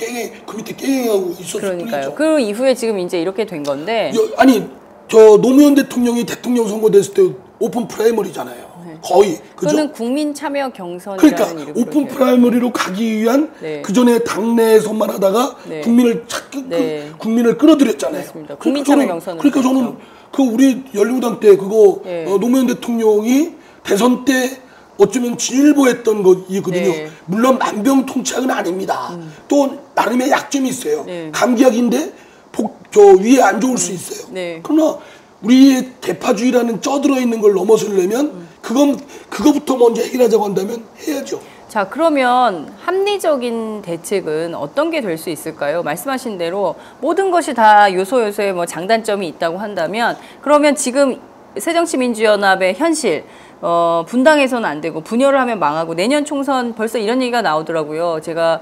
그 밑에 깽행하고 있었을 그러니까요. 뿐이죠. 그 이후에 지금 이제 이렇게 된 건데 아니 노무현 대통령이 대통령 선거됐을 때 오픈 프라이머리잖아요. 거의 그죠? 그거는 국민 참여 경선이라는 그러니까 이름으로 오픈 프라이머리로 가기 위한 네. 그 전에 당내에서만 하다가 네. 국민을 네. 국민을 끌어들였잖아요. 맞습니다. 국민 참여 경선을 그러니까 저는 했죠. 그 우리 열린우당 때 그거 네. 노무현 대통령이 대선 때 어쩌면 진일보했던 거이거든요. 네. 물론 만병통치약은 아닙니다. 또 나름의 약점이 있어요. 네. 감기약인데 위에 안 좋을 수 있어요. 네. 그러나 우리의 대파주의라는 쪄들어 있는 걸 넘어서려면 그거부터 먼저 해결하자고 한다면 해야죠. 자, 그러면 합리적인 대책은 어떤 게 될 수 있을까요? 말씀하신 대로 모든 것이 다 요소요소에 뭐 장단점이 있다고 한다면 그러면 지금 새정치민주연합의 현실 분당해서는 안 되고 분열을 하면 망하고 내년 총선 벌써 이런 얘기가 나오더라고요. 제가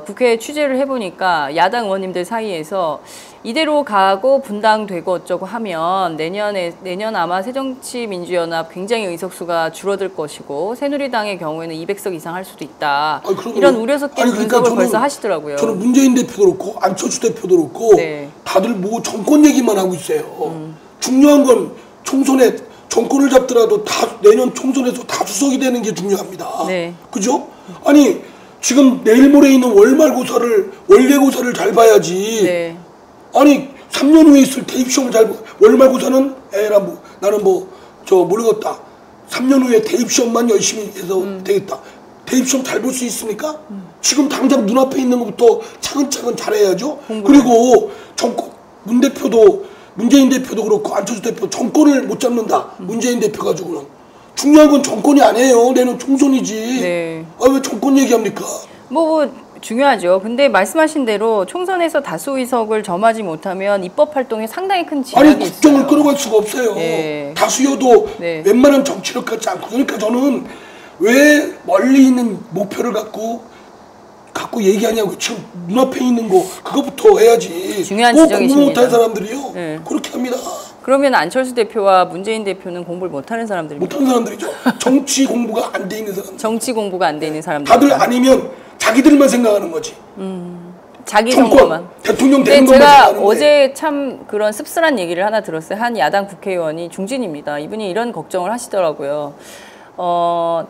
국회 취재를 해보니까 야당 의원님들 사이에서 이대로 가고 분당되고 어쩌고 하면 내년 아마 새정치민주연합 굉장히 의석수가 줄어들 것이고 새누리당의 경우에는 200석 이상 할 수도 있다. 이런 우려 섞인 분석을 벌써 하시더라고요. 저는 문재인 대표도 그렇고 안철수 대표도 그렇고 네. 다들 뭐 정권 얘기만 하고 있어요. 중요한 건 총선에 정권을 잡더라도 내년 총선에서 다수석이 되는 게 중요합니다. 네. 그죠? 아니 지금 내일 모레 있는 월계고사를 잘 봐야지. 네. 아니 3년 후에 있을 대입시험 월말고사는 나는 모르겠다. 3년 후에 대입시험만 열심히 해서 되겠다. 대입시험 잘 볼 수 있습니까? 지금 당장 눈앞에 있는 것부터 차근차근 잘해야죠. 그리고 문재인 대표도 그렇고 안철수 대표 정권을 못 잡는다. 문재인 대표 가지고는. 중요한 건 정권이 아니에요. 내년 총선이지. 네. 왜 정권 얘기합니까? 뭐 중요하죠. 근데 말씀하신 대로 총선에서 다수 의석을 점하지 못하면 입법 활동에 상당히 큰 지장이 있어요. 국정을 끌어갈 수가 없어요. 네. 다수여도 네. 웬만한 정치력 같지 않고. 그러니까 저는 왜 멀리 있는 목표를 갖고 얘기하냐고. 지금 눈앞에 있는 거 그거부터 해야지. 중요한 공부 지적이십니다. 못하는 사람들이요. 네. 그렇게 합니다. 그러면 안철수 대표와 문재인 대표는 공부를 못하는 사람들입니다. 못하는 사람들이죠. 정치 공부가 안 돼 있는 사람들. 정치 공부가 안 돼 있는 사람들. 다들 아니면 자기들만 생각하는 거지. 자기 정권, 선거만. 대통령 네, 되는 것만 제가 생각하는 거예요. 어제 참 그런 씁쓸한 얘기를 하나 들었어요. 한 야당 국회의원이 중진입니다. 이분이 이런 걱정을 하시더라고요.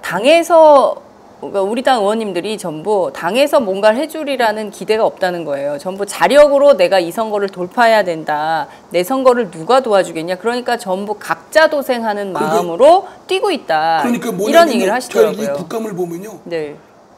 당에서 그러니까 우리 당 의원님들이 전부 당에서 뭔가를 해주리라는 기대가 없다는 거예요. 전부 자력으로 내가 이 선거를 돌파해야 된다. 내 선거를 누가 도와주겠냐. 그러니까 전부 각자 도생하는 마음으로 뛰고 있다. 그러니까 이런 얘기를 하시더라고요. 제가 이 국감을 보면요. 네.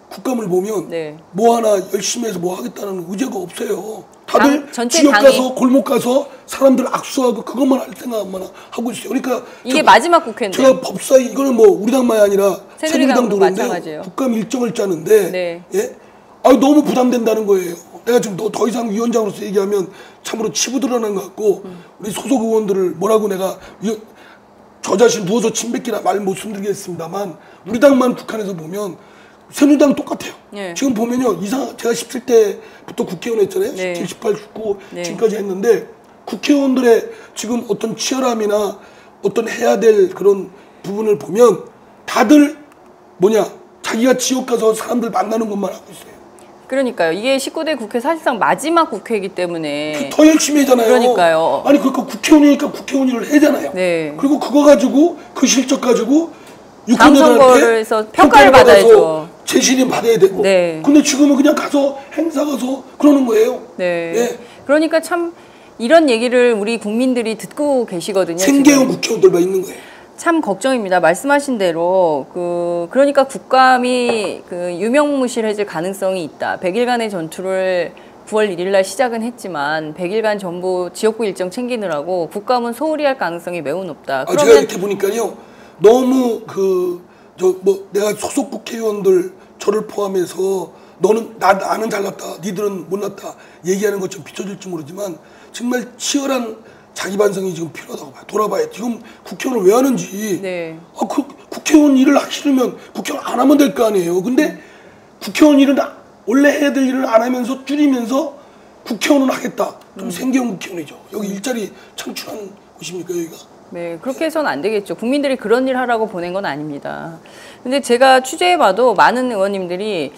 국감을 보면 네. 뭐 하나 열심히 해서 뭐 하겠다는 의지가 없어요. 다들 전체 지역 당이- 가서 골목 가서 사람들 악수하고 그것만 할 생각만 하고 있어요. 그러니까 이게 마지막 국회인데. 제가 법사위 이거는 뭐 우리 당만이 아니라 새누리당도 그런데요. 마찬가지예요. 국감 일정을 짜는데 네. 예? 너무 부담된다는 거예요. 내가 지금 더 이상 위원장으로서 얘기하면 참으로 치부 드러난 것 같고 우리 소속 의원들을 뭐라고 내가 저 자신 누워서 침 뱉기나 말 못 숨기겠습니다만 우리 당만 북한에서 보면 새누리당 똑같아요. 네. 지금 보면요. 제가 17대부터 국회의원 했잖아요. 네. 17, 18, 19 네. 지금까지 했는데 국회의원들의 지금 어떤 치열함이나 어떤 해야 될 그런 부분을 보면 다들 자기가 지역 가서 사람들 만나는 것만 하고 있어요. 그러니까요. 이게 19대 국회 사실상 마지막 국회이기 때문에 더 열심히 하잖아요. 그러니까요. 아니 그러니까 국회의원이니까 국회의원 일을 하잖아요. 네. 그리고 그거 가지고 그 실적 가지고 다음 선거에서 평가를 받아야죠. 재신임 받아야 되고. 네. 근데 지금은 그냥 가서 행사 가서 그러는 거예요. 네. 예. 그러니까 참 이런 얘기를 우리 국민들이 듣고 계시거든요. 생계형 지금. 국회의원들만 있는 거예요. 참 걱정입니다. 말씀하신 대로 그러니까 국감이 유명무실해질 가능성이 있다. 100일간의 전투를 9월 1일 날 시작은 했지만 100일간 전부 지역구 일정 챙기느라고 국감은 소홀히 할 가능성이 매우 높다. 제가 이렇게 보니까요. 너무 내가 소속 국회의원들 저를 포함해서 나는 잘났다. 니들은 못났다. 얘기하는 것처럼 비춰질지 모르지만 정말 치열한 자기 반성이 지금 필요하다고 봐요. 돌아봐요. 지금 국회의원을 왜 하는지. 네. 국회의원 일을 하기 싫으면 국회의원 안 하면 될 거 아니에요. 근데 국회의원 일은 원래 해야 될 일을 안 하면서 줄이면서 국회의원은 하겠다. 그럼 생계형 국회의원이죠. 여기 일자리 창출한 곳입니까 여기가? 네, 그렇게 해서는 안 되겠죠. 국민들이 그런 일 하라고 보낸 건 아닙니다. 근데 제가 취재해봐도 많은 의원님들이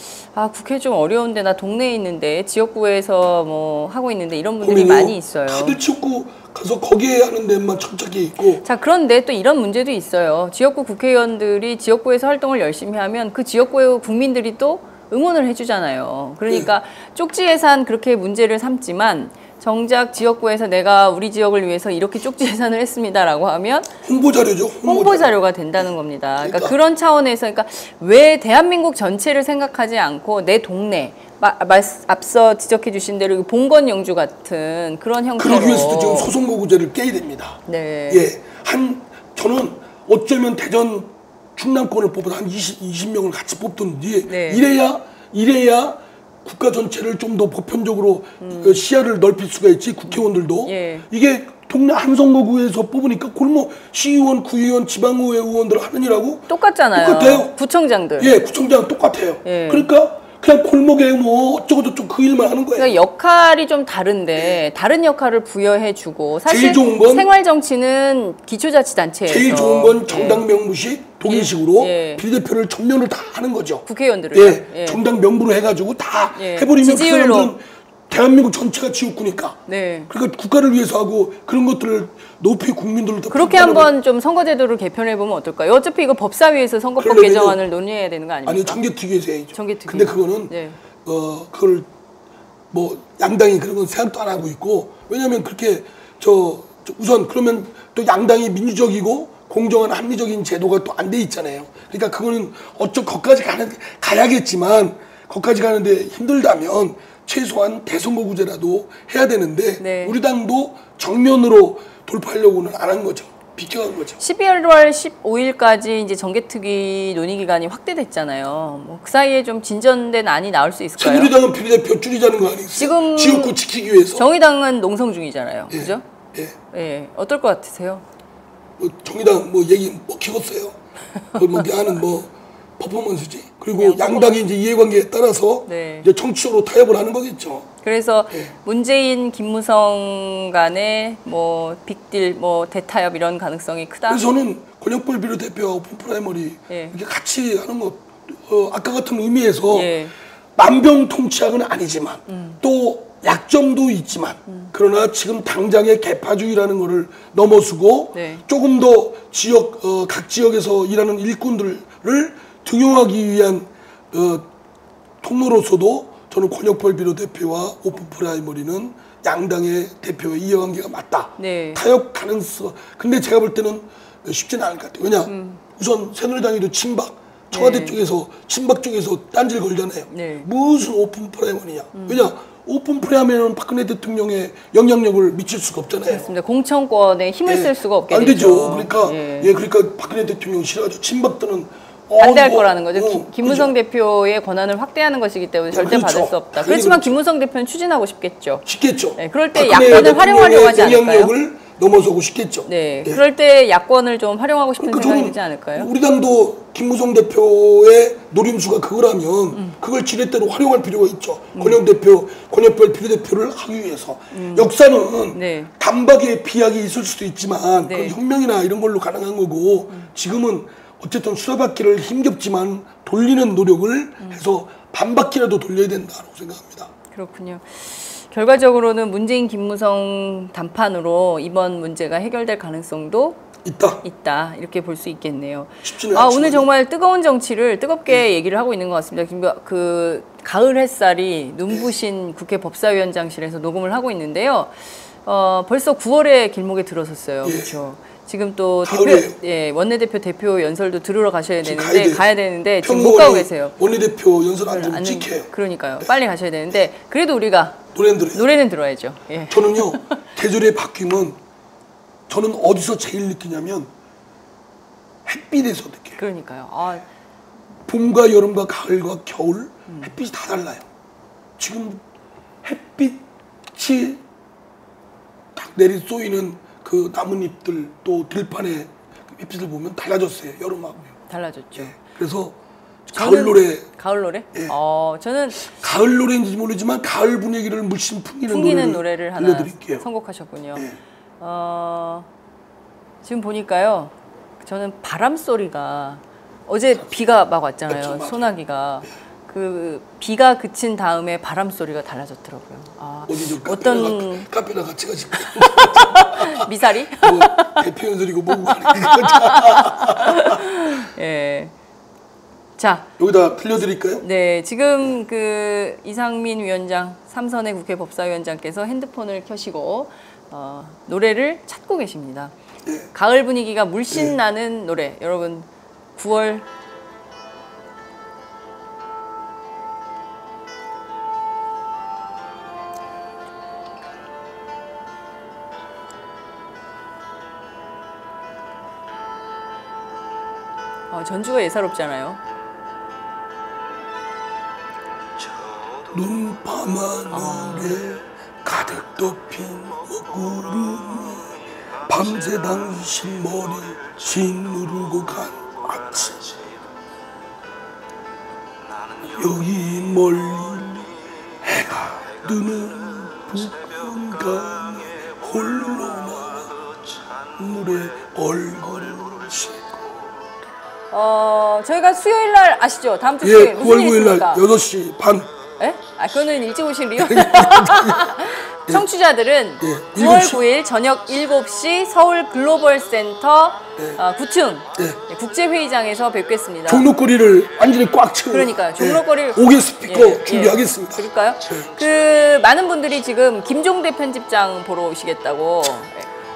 국회 좀 어려운데 나 동네에 있는데 지역구에서 뭐 하고 있는데 이런 분들이 많이 있어요. 다들 지역구 가서 거기에 하는 데만 천착해 있고. 자, 그런데 또 이런 문제도 있어요. 지역구 국회의원들이 지역구에서 활동을 열심히 하면 그 지역구의 국민들이 또 응원을 해주잖아요. 그러니까 쪽지 예산 그렇게 문제를 삼지만 정작 지역구에서 내가 우리 지역을 위해서 이렇게 쪽지 예산을 했습니다라고 하면 홍보 자료죠. 홍보 자료가 된다는 겁니다. 그러니까 그런 차원에서 그러니까 왜 대한민국 전체를 생각하지 않고 내 동네 앞서 지적해 주신 대로 봉건 영주 같은 그런 형태로 그러기 위해서도 지금 소송거구제를 깨야 됩니다. 네. 예. 저는 어쩌면 대전 충남권을 뽑아서 한 20명을 같이 뽑든지 네. 이래야 국가 전체를 좀 더 보편적으로 시야를 넓힐 수가 있지 국회의원들도 이게 동네 한 선거구에서 뽑으니까 골목 시의원, 구의원, 지방의회 의원들 하는 일하고 똑같잖아요. 똑같아요. 구청장들. 예, 구청장 똑같아요. 그러니까 그냥 골목에 뭐 어쩌고저쩌고 그 일만 하는 거예요. 그러니까 역할이 좀 다른데 다른 역할을 부여해주고 사실 제일 좋은 건 생활정치는 기초자치단체에서 제일 좋은 건 정당 명부식 독일식으로 비례대표를 전면을 다 하는 거죠. 국회의원들을 정당 명부로 해가지고 다 해버리면 그 사람들은 대한민국 전체가 지역구니까. 그러니까 국가를 위해서 하고 그런 것들을 높이 국민들을 다 그렇게 한번 좀 선거제도를 개편해 보면 어떨까요? 어차피 이거 법사위에서 선거법 개정안을 논의해야 되는 거 아닙니까? 아니 정개특위에서 해야죠. 정개특위. 근데 그거는 그걸 뭐 양당이 그런 건 생각도 안 하고 있고 왜냐하면 그렇게 우선 그러면 또 양당이 민주적이고 공정한 합리적인 제도가 또 안 돼 있잖아요. 그러니까 그거는 거기까지 가야겠지만 거기까지 가는데 힘들다면 최소한 대선거구제라도 해야 되는데 우리 당도 정면으로 돌파하려고는 안 한 거죠. 비켜간 거죠. 12월 15일까지 이제 정개특위 논의 기간이 확대됐잖아요. 뭐 그 사이에 좀 진전된 안이 나올 수 있을까요? 새누리당은 비례대표 줄이자는 거 아니겠어요? 지금 지역구 지키기 위해서. 정의당은 농성 중이잖아요. 그죠? 예. 어떨 것 같으세요? 정의당 뭐 얘기 먹히겠어요. 하는 퍼포먼스지. 그리고 양당이 이제 이해관계에 따라서 이제 정치적으로 타협을 하는 거겠죠. 그래서 문재인, 김무성 간의 뭐 빅딜, 뭐 대타협 이런 가능성이 크다. 그래서 저는 권역별 비례대표와 오픈 프라이머리 이렇게 같이 하는 거 아까 같은 의미에서 만병통치약은 아니지만 또 약점도 있지만 그러나 지금 당장의 개파주의라는 거를 넘어서고 조금 더 각 지역에서 일하는 일꾼들을 등용하기 위한 통로로서도 저는 권역별 비례대표와 오픈 프라이머리는 양당의 대표의 이해관계가 맞다. 타협 가능성. 근데 제가 볼 때는 쉽지는 않을 것 같아요. 왜냐? 우선 새누리당에도 친박, 청와대 쪽에서 친박 쪽에서 딴질 걸잖아요. 무슨 오픈 프라이머리냐? 왜냐? 오픈 프라이머리는 박근혜 대통령의 영향력을 미칠 수가 없잖아요. 그렇습니다. 공천권에 힘을 쓸 수가 없게 안 되죠. 그러니까 그러니까 박근혜 대통령 싫어가지고 친박들은 반대할 거라는 거죠. 김무성 대표의 권한을 확대하는 것이기 때문에 절대 받을 수 없다. 그렇지만 김무성 대표는 추진하고 싶겠죠. 그럴 때 야권을 활용하려고 하지 않을까요? 영향력을 넘어서고 싶겠죠. 그럴 때 야권을 좀 활용하고 싶은 생각이 들지 않을까요? 우리 당도 김무성 대표의 노림수가 그거라면 그걸 지렛대로 활용할 필요가 있죠. 권역별 비례대표를 하기 위해서. 역사는 단박에 비약이 있을 수도 있지만 그건 혁명이나 이런 걸로 가능한 거고 지금은 어쨌든 수레바퀴를 힘겹지만 돌리는 노력을 해서 반바퀴라도 돌려야 된다고 생각합니다. 그렇군요. 결과적으로는 문재인, 김무성 단판으로 이번 문제가 해결될 가능성도 있다. 이렇게 볼 수 있겠네요. 오늘 정말 뜨거운 정치를 뜨겁게 얘기를 하고 있는 것 같습니다. 그 가을 햇살이 눈부신 국회 법사위원장실에서 녹음을 하고 있는데요. 벌써 9월에 길목에 들어섰어요. 그렇죠. 지금 또 원내대표 대표 연설도 들으러 가셔야 되는데 가야 되는데 지금 못 가고 계세요. 원내대표 연설 안 들으면 찍혀요. 그러니까요. 빨리 가셔야 되는데 그래도 우리가 노래는 들어야죠. 저는요. 계절이 바뀌면 저는 어디서 제일 느끼냐면 햇빛에서 느껴요. 그러니까요. 봄과 여름과 가을과 겨울 햇빛이 다 달라요. 지금 햇빛이 딱 내리 쏘이는 그 나뭇잎들 또 들판에 햇빛을 보면 달라졌어요. 여름하고요. 달라졌죠. 그래서 가을 노래. 가을 노래? 저는 가을 노래인지 모르지만 가을 분위기를 물씬 풍기는 노래를 하나 들려드릴게요. 선곡하셨군요. 지금 보니까요. 저는 바람 소리가 어제 비가 막 왔잖아요. 맞죠. 소나기가. 그 비가 그친 다음에 바람 소리가 달라졌더라고요. 아, 어디 어떤 카페나 같이 가실까? 미사리? 뭐 대표 연설이고 뭐고 예. 자, 여기다 들려드릴까요? 네, 지금 그 이상민 위원장, 삼선의 국회 법사위원장께서 핸드폰을 켜시고 노래를 찾고 계십니다. 네. 가을 분위기가 물씬 나는 노래. 여러분 9월 전주가 예사롭잖아요. 눈 밤하늘에 가득 덮인 먹구름이 밤새 당신 머리 짓누르고 간 아침 여기 멀리 해가 뜨는 북한강에 홀로 물에 얼굴을 씻고 저희가 수요일 날 아시죠? 다음 주 예, 수요일 무슨 9월 일 9일 날 있습니까? 8시 반 예? 아, 그거는 일찍 오실 이유? 청취자들은 예, 9월 7시. 9일 저녁 7시 서울 글로벌 센터 9층 국제회의장에서 뵙겠습니다. 종로거리를 완전히 꽉 채워. 그러니까요. 종로거리를 5개 스피커 준비하겠습니다. 그럴까요? 네. 그 많은 분들이 지금 김종대 편집장 보러 오시겠다고.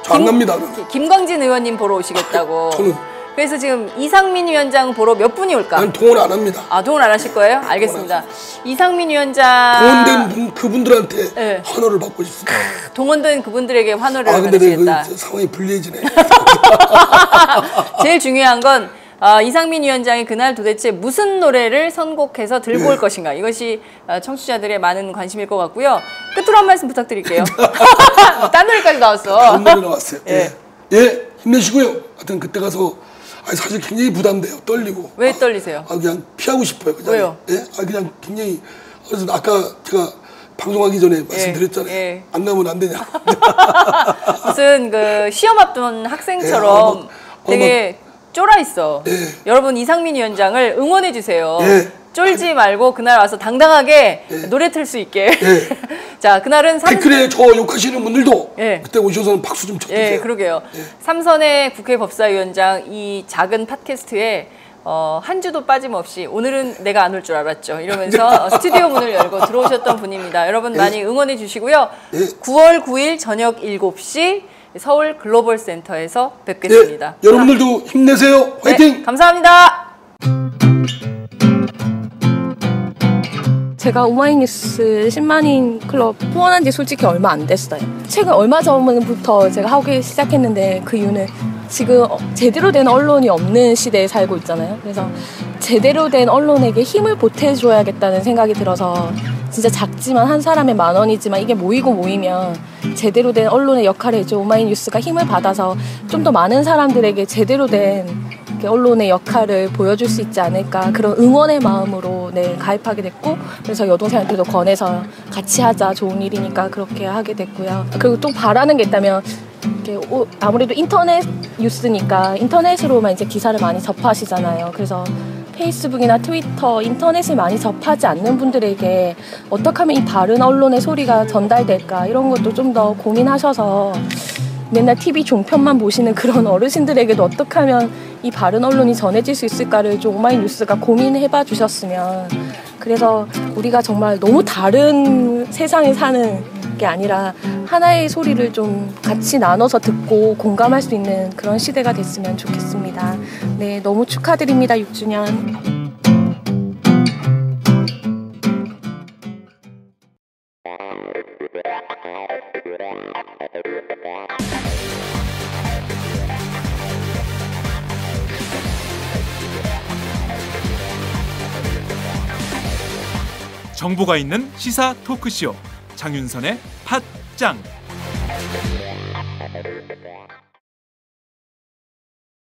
저 안 갑니다. 그러면. 김광진 의원님 보러 오시겠다고. 저는 그래서 지금 이상민 위원장 보러 몇 분이 올까? 난 동원 안 합니다. 아, 동원 안 하실 거예요? 알겠습니다. 이상민 위원장 동원된 분 그분들한테 네. 환호를 받고 싶습니다. 동원된 그분들에게 환호를 아 근데 받으시겠다. 그 상황이 불리해지네. 제일 중요한 건 이상민 위원장이 그날 도대체 무슨 노래를 선곡해서 들고 올 것인가. 이것이 청취자들의 많은 관심일 것 같고요. 끝으로 한 말씀 부탁드릴게요. 딴 노래까지 나왔어. 다음 노래 나왔어요. 예. 예, 힘내시고요. 하여튼 그때 가서 사실 굉장히 부담돼요. 떨리고. 왜 떨리세요? 그냥 피하고 싶어요. 그냥. 왜요? 예, 그냥 굉장히 그래서 아까 제가 방송하기 전에 말씀드렸잖아요. 예. 안 나오면 안 되냐. 무슨 그 시험 앞둔 학생처럼 되게 쫄아 있어. 예. 여러분 이상민 위원장을 응원해 주세요. 예. 쫄지 말고 그날 와서 당당하게 노래 틀 수 있게. 예. 자, 그날은 댓글에 저 욕하시는 분들도 예. 그때 오셔서는 박수 좀 쳐주세요. 예, 그러게요. 삼선의 국회 법사위원장 이 작은 팟캐스트에 한 주도 빠짐없이 오늘은 내가 안 올 줄 알았죠. 이러면서 스튜디오 문을 열고 들어오셨던 분입니다. 여러분 많이 응원해 주시고요. 9월 9일 저녁 7시 서울 글로벌 센터에서 뵙겠습니다. 예, 여러분들도 힘내세요. 화이팅! 네, 감사합니다. 제가 오마이뉴스 10만인 클럽 후원한 지 솔직히 얼마 안 됐어요. 최근 얼마 전부터 제가 하기 시작했는데 그 이유는 지금 제대로 된 언론이 없는 시대에 살고 있잖아요. 그래서 제대로 된 언론에게 힘을 보태줘야겠다는 생각이 들어서 진짜 작지만 한 사람의 10,000원이지만 이게 모이면 제대로 된 언론의 역할을 해줘 오마이뉴스가 힘을 받아서 좀 더 많은 사람들에게 제대로 된 언론의 역할을 보여줄 수 있지 않을까 그런 응원의 마음으로 가입하게 됐고 그래서 여동생한테도 권해서 같이 하자 좋은 일이니까 그렇게 하게 됐고요. 그리고 또 바라는 게 있다면 아무래도 인터넷 뉴스니까 인터넷으로만 이제 기사를 많이 접하시잖아요. 그래서 페이스북이나 트위터, 인터넷을 많이 접하지 않는 분들에게 어떻게 하면 이 바른 언론의 소리가 전달될까 이런 것도 좀 더 고민하셔서 맨날 TV 종편만 보시는 그런 어르신들에게도 어떻게 하면 이 바른 언론이 전해질 수 있을까를 좀 오마이뉴스가 고민해봐 주셨으면 그래서 우리가 정말 너무 다른 세상에 사는 게 아니라 하나의 소리를 좀 같이 나눠서 듣고 공감할 수 있는 그런 시대가 됐으면 좋겠습니다. 네, 너무 축하드립니다. 6주년. 정보가 있는 시사 토크쇼 장윤선의 팟짱.